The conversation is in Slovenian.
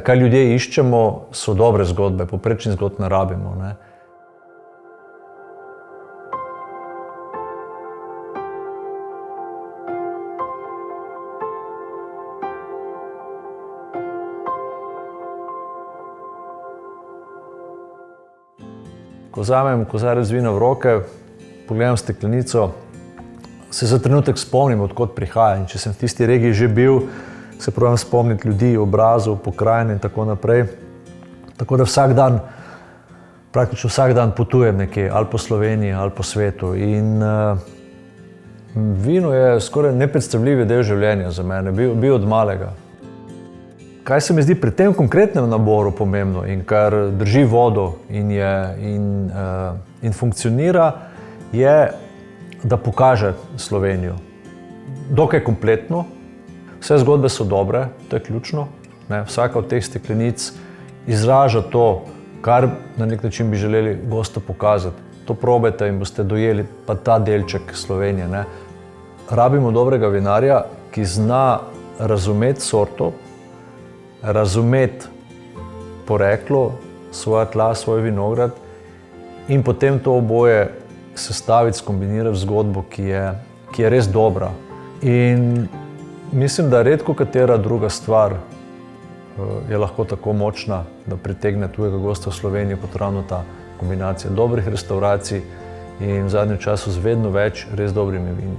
Kaj ljudje iščemo, so dobre zgodbe, povprečnih zgodb ne rabimo, ne. Ko vzamem kozarec vina v roke, pogledam steklenico, se za trenutek spomnim, od kod prihaja, in če sem v tisti regiji že bil, se probam spomniti ljudi, obrazov, pokrajine in tako naprej. Tako da praktično vsak dan potujem nekje, ali po Sloveniji, ali po svetu. In vino je skoraj nepredstavljivi del življenja za mene, bil od malega. Kaj se mi zdi pri tem konkretnem naboru pomembno in kar drži vodo in funkcionira, je, da pokaže Slovenijo. Dokaj kompletno. Vse zgodbe so dobre, to je ključno. Vsaka od teh steklenic izraža to, kar na nek način bi želeli gostu pokazati. To probajte in boste dojeli pa ta delček Slovenije. Rabimo dobrega vinarja, ki zna razumeti sorto, razumeti poreklo, svoja tla, svoj vinograd in potem to oboje sestaviti, skombinirati v zgodbo, ki je res dobra. In mislim, da redko katera druga stvar je lahko tako močna, da pritegne tujega gosta v Slovenijo kot ravno ta kombinacija dobrih restavracij in v zadnjem času z vedno več res dobrimi vini.